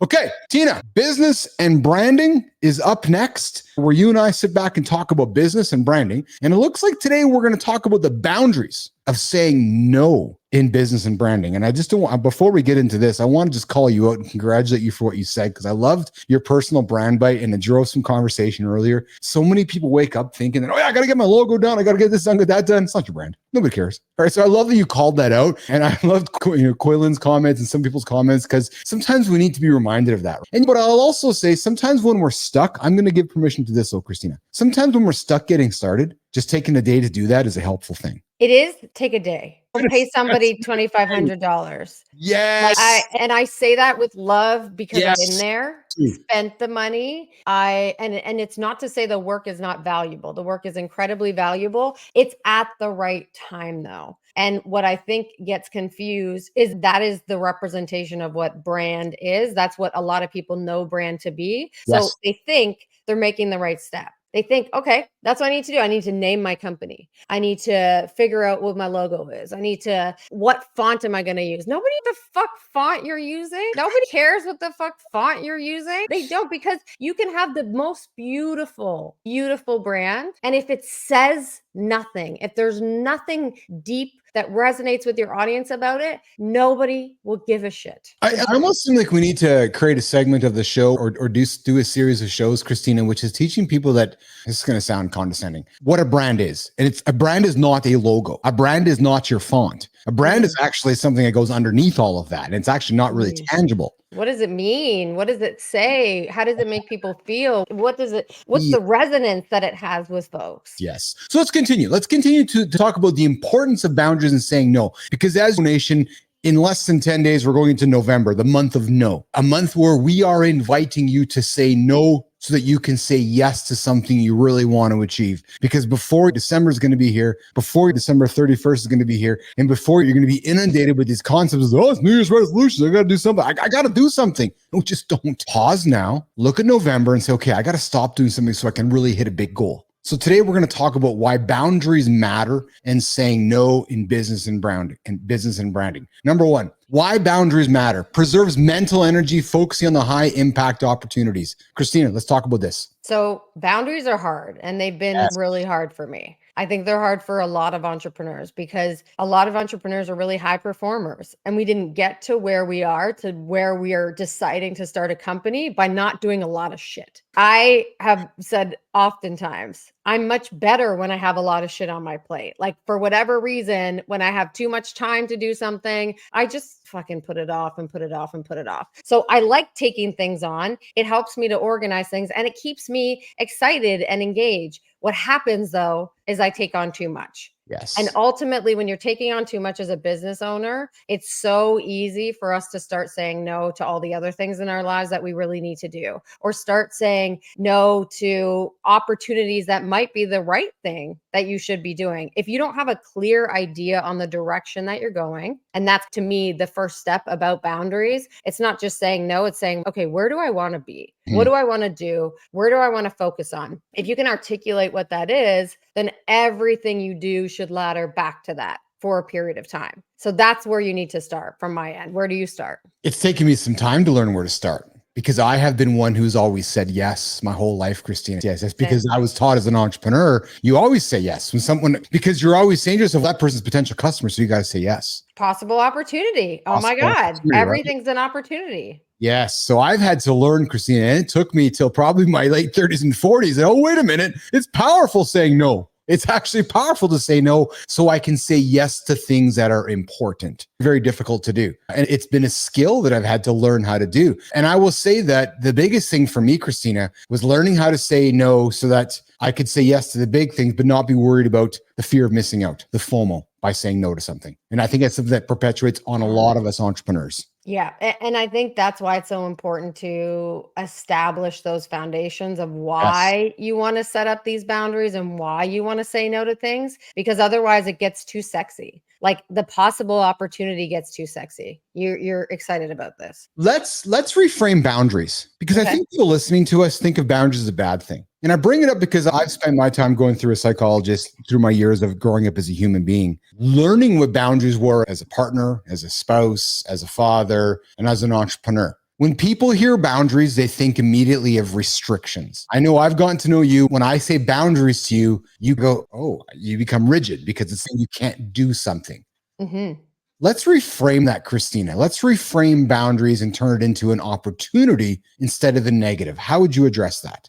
Okay, Tina, business and branding is up next, where you and I sit back and talk about business and branding. And it looks like today we're going to talk about the boundaries of saying no in business and branding. And I just don't want, before we get into this, I want to just call you out and congratulate you for what you said, because I loved your personal brand bite and it drove some conversation earlier. So many people wake up thinking that, oh yeah, I got to get my logo done. I got to get this done, get that done. It's not your brand. Nobody cares. All right. So I love that you called that out. And I loved, Quillen's comments and some people's comments, because sometimes we need to be reminded of that. And but I'll also say sometimes when we're stuck, I'm going to give permission to this, Christina. Sometimes when we're stuck getting started, just taking a day to do that is a helpful thing. It is. Take a day. Don't pay somebody $2,500. Yes. I say that with love, because Yes. I've been there, spent the money. And it's not to say the work is not valuable. The work is incredibly valuable. It's at the right time though. And what I think gets confused is that is the representation of what brand is. That's what a lot of people know brand to be. Yes. So they think they're making the right step. They think, okay, that's what I need to do. I need to name my company. I need to figure out what my logo is. What font am I going to use? Nobody the fuck font you're using. Nobody cares what the fuck font you're using. They don't, because you can have the most beautiful, beautiful brand. And if it says nothing, if there's nothing deep that resonates with your audience about it, nobody will give a shit. I almost seem like we need to create a segment of the show or do a series of shows, Christina, which is teaching people that, this is going to sound condescending, what a brand is. And a brand is not a logo. A brand is not your font. A brand is actually something that goes underneath all of that. And it's actually not really tangible. What does it mean? What does it say? How does it make people feel? What's the resonance that it has with folks? Yes. So let's continue. Let's continue to talk about the importance of boundaries and saying no. Because as a nation, in less than 10 days, we're going into November, the month of no, a month where we are inviting you to say no so that you can say yes to something you really want to achieve. Because before December is going to be here, before December 31st is going to be here, and before you're going to be inundated with these concepts of, oh, it's New Year's resolutions, I got to do something. I got to do something. No, just don't. Pause now, look at November and say, okay, I got to stop doing something so I can really hit a big goal. So today we're going to talk about why boundaries matter and saying no in business and branding. Number one, why boundaries matter. Preserves mental energy, focusing on the high impact opportunities. Christina, let's talk about this. So boundaries are hard, and they've been really hard for me. I think they're hard for a lot of entrepreneurs, because a lot of entrepreneurs are really high performers, and we didn't get to where we are deciding to start a company by not doing a lot of shit. I have said oftentimes, I'm much better when I have a lot of shit on my plate. Like, for whatever reason, when I have too much time to do something, I just fucking put it off and put it off and put it off. So I like taking things on. It helps me to organize things, and it keeps me excited and engaged. What happens though is I take on too much. Yes. And ultimately, when you're taking on too much as a business owner, it's so easy for us to start saying no to all the other things in our lives that we really need to do, or start saying no to opportunities that might be the right thing that you should be doing. If you don't have a clear idea on the direction that you're going, and that's to me the first step about boundaries, it's not just saying no, it's saying, okay, where do I want to be? What do I want to do? Where do I want to focus on? If you can articulate what that is, then everything you do should ladder back to that for a period of time. So that's where you need to start from my end. Where do you start? It's taken me some time to learn where to start, because I have been one who's always said yes my whole life, Christina. Yes, that's because I was taught as an entrepreneur, you always say yes because you're always saying to yourself, that person's a potential customer, so you got to say yes. Possible opportunity. Oh my God. Everything's an opportunity. Yes. So I've had to learn, Christina, and it took me till probably my late 30s and 40s. Oh, wait a minute. It's powerful saying no. It's actually powerful to say no so I can say yes to things that are important. Very difficult to do. And it's been a skill that I've had to learn how to do. And I will say that the biggest thing for me, Christina, was learning how to say no so that I could say yes to the big things, but not be worried about the fear of missing out, the FOMO, by saying no to something. And I think that's something that perpetuates on a lot of us entrepreneurs. Yeah. And I think that's why it's so important to establish those foundations of why you want to set up these boundaries and why you want to say no to things, because otherwise it gets too sexy. Like, the possible opportunity gets too sexy. You're excited about this. Let's reframe boundaries, because I think people listening to us think of boundaries as a bad thing. And I bring it up because I've spent my time going through a psychologist through my years of growing up as a human being, learning what boundaries were as a partner, as a spouse, as a father, and as an entrepreneur. When people hear boundaries, they think immediately of restrictions. I know I've gotten to know you. When I say boundaries to you, you go, oh, you become rigid because it's saying you can't do something. Mm-hmm. Let's reframe that, Christina. Let's reframe boundaries and turn it into an opportunity instead of a negative. How would you address that?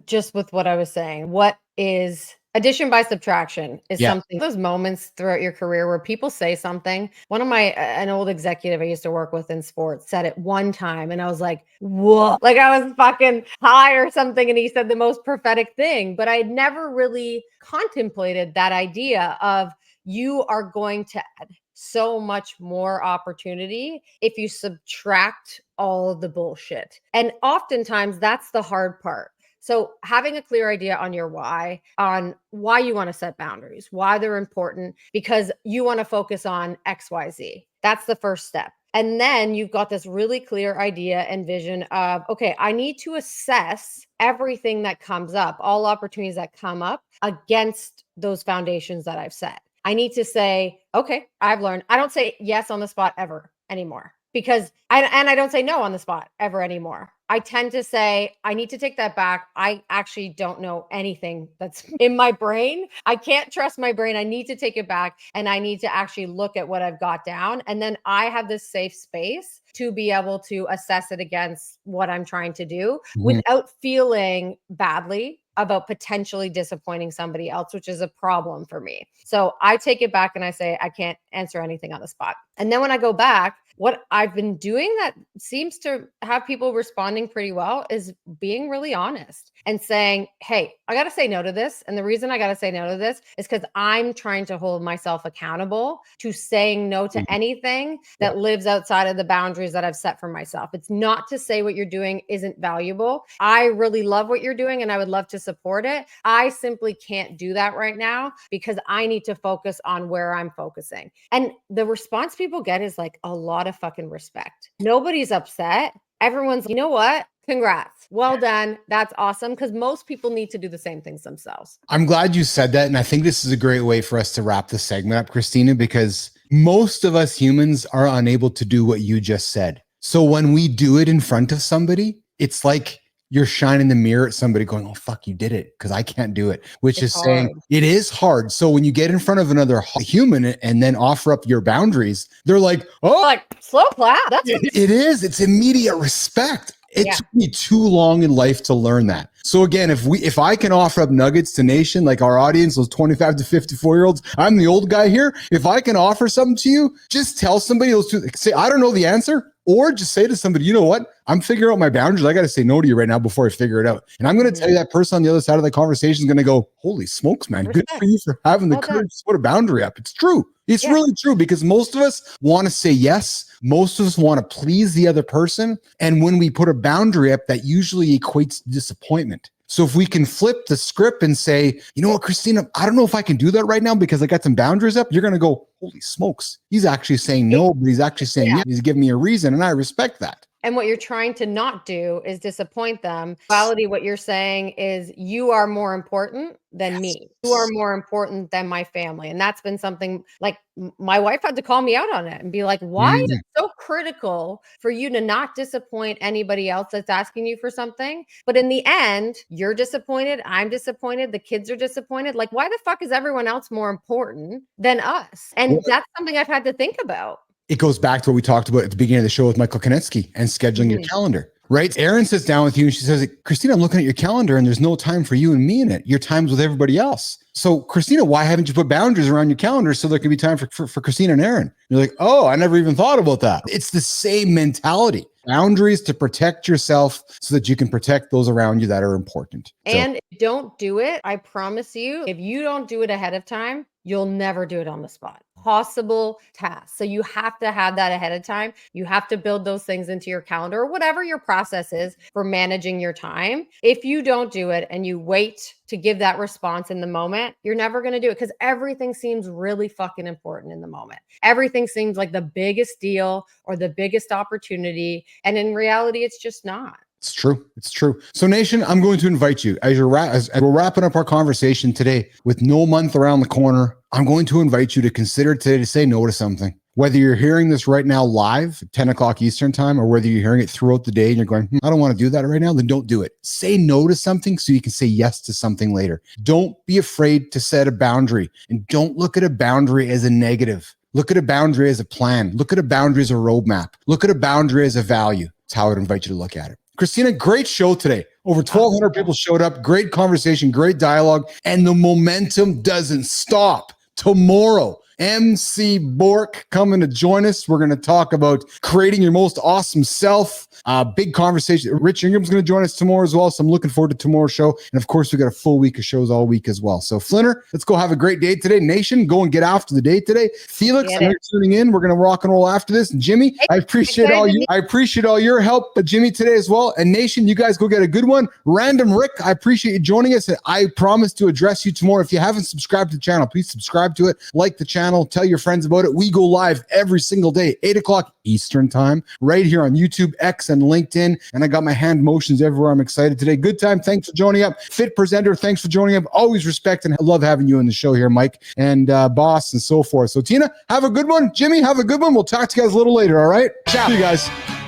Just with what I was saying, what is addition by subtraction is Yeah. something, those moments throughout your career where people say something. One of an old executive I used to work with in sports said it one time and I was like, whoa, like I was fucking high or something. And he said the most prophetic thing, but I had never really contemplated that idea of you are going to add so much more opportunity if you subtract all of the bullshit. And oftentimes that's the hard part. So having a clear idea on your why, on why you want to set boundaries, why they're important, because you want to focus on XYZ. That's the first step. And then you've got this really clear idea and vision of, okay, I need to assess everything that comes up, all opportunities that come up against those foundations that I've set. I need to say, okay, I've learned. I don't say yes on the spot ever anymore because I don't say no on the spot ever anymore. I tend to say, I need to take that back. I actually don't know anything that's in my brain. I can't trust my brain. I need to take it back and I need to actually look at what I've got down. And then I have this safe space to be able to assess it against what I'm trying to do without feeling badly about potentially disappointing somebody else, which is a problem for me. So I take it back and I say, I can't answer anything on the spot. And then when I go back, what I've been doing that seems to have people responding pretty well is being really honest and saying, hey, I got to say no to this. And the reason I got to say no to this is because I'm trying to hold myself accountable to saying no to anything that lives outside of the boundaries that I've set for myself. It's not to say what you're doing isn't valuable. I really love what you're doing and I would love to support it. I simply can't do that right now because I need to focus on where I'm focusing. And the response people get is like a lot of fucking respect. Nobody's upset. Everyone's, you know what? Congrats. Well done. That's awesome. Because most people need to do the same things themselves. I'm glad you said that. And I think this is a great way for us to wrap the segment up, Christina, because most of us humans are unable to do what you just said. So when we do it in front of somebody, it's like you're shining the mirror at somebody going, oh, fuck, you did it because I can't do it, which is saying it is hard. So when you get in front of another human and then offer up your boundaries, they're like, oh, like slow clap. That's it is. It's immediate respect. It took me too long in life to learn that. So again, if I can offer up nuggets to nation, like our audience, those 25 to 54-year-olds, I'm the old guy here. If I can offer something to you, just tell somebody else to say, I don't know the answer. Or just say to somebody, you know what? I'm figuring out my boundaries. I got to say no to you right now before I figure it out. And I'm going to tell you that person on the other side of the conversation is going to go, holy smokes, man. Good for you for having the courage to put a boundary up. It's true. It's really true because most of us want to say yes. Most of us want to please the other person. And when we put a boundary up, that usually equates to disappointment. So if we can flip the script and say, you know what, Christina, I don't know if I can do that right now because I got some boundaries up. You're going to go, holy smokes. He's actually saying no, but he's actually saying yeah. He's giving me a reason. And I respect that. And what you're trying to not do is disappoint them. In reality, what you're saying is you are more important than me. You are more important than my family. And that's been something like my wife had to call me out on it and be like, why is it so critical for you to not disappoint anybody else that's asking you for something? But in the end, you're disappointed. I'm disappointed. The kids are disappointed. Like, why the fuck is everyone else more important than us? And that's something I've had to think about. It goes back to what we talked about at the beginning of the show with Michael Konetsky and scheduling your calendar, right? Erin sits down with you and she says, Christina, I'm looking at your calendar and there's no time for you and me in it. Your time's with everybody else. So Christina, why haven't you put boundaries around your calendar so there can be time for Christina and Erin? You're like, oh, I never even thought about that. It's the same mentality. Boundaries to protect yourself so that you can protect those around you that are important. And don't do it. I promise you, if you don't do it ahead of time, you'll never do it on the spot. Possible tasks. So you have to have that ahead of time. You have to build those things into your calendar or whatever your process is for managing your time. If you don't do it and you wait to give that response in the moment, you're never going to do it because everything seems really fucking important in the moment. Everything seems like the biggest deal or the biggest opportunity. And in reality, it's just not. It's true. It's true. So Nation, I'm going to invite you as we're wrapping up our conversation today with no month around the corner. I'm going to invite you to consider today to say no to something. Whether you're hearing this right now live at 10 o'clock Eastern time, or whether you're hearing it throughout the day and you're going, I don't want to do that right now, then don't do it. Say no to something so you can say yes to something later. Don't be afraid to set a boundary, and don't look at a boundary as a negative. Look at a boundary as a plan. Look at a boundary as a roadmap. Look at a boundary as a value. That's how I would invite you to look at it. Christina, great show today. Over 1,200 people showed up. Great conversation, great dialogue, and the momentum doesn't stop. Tomorrow, MC Bork coming to join us. We're going to talk about creating your most awesome self. Big conversation. Rich Ingram's going to join us tomorrow as well. So I'm looking forward to tomorrow's show. And of course, we got a full week of shows all week as well. So Flinner, let's go have a great day today. Nation, go and get after the day today. Felix, I know you're tuning in. We're going to rock and roll after this. And Jimmy, I appreciate all your help, but Jimmy today as well. And Nation, you guys go get a good one. Random Rick, I appreciate you joining us. And I promise to address you tomorrow. If you haven't subscribed to the channel, please subscribe to it. Like the channel. Tell your friends about it. We go live every single day, 8 o'clock Eastern time, right here on YouTube, X, and LinkedIn. And I got my hand motions everywhere. I'm excited today. Good time. Thanks for joining up. Fit Presenter, thanks for joining up. Always respect and love having you in the show here, Mike, and boss, and so forth. So Tina, have a good one. Jimmy, have a good one. We'll talk to you guys a little later, all right? Ciao. See you guys.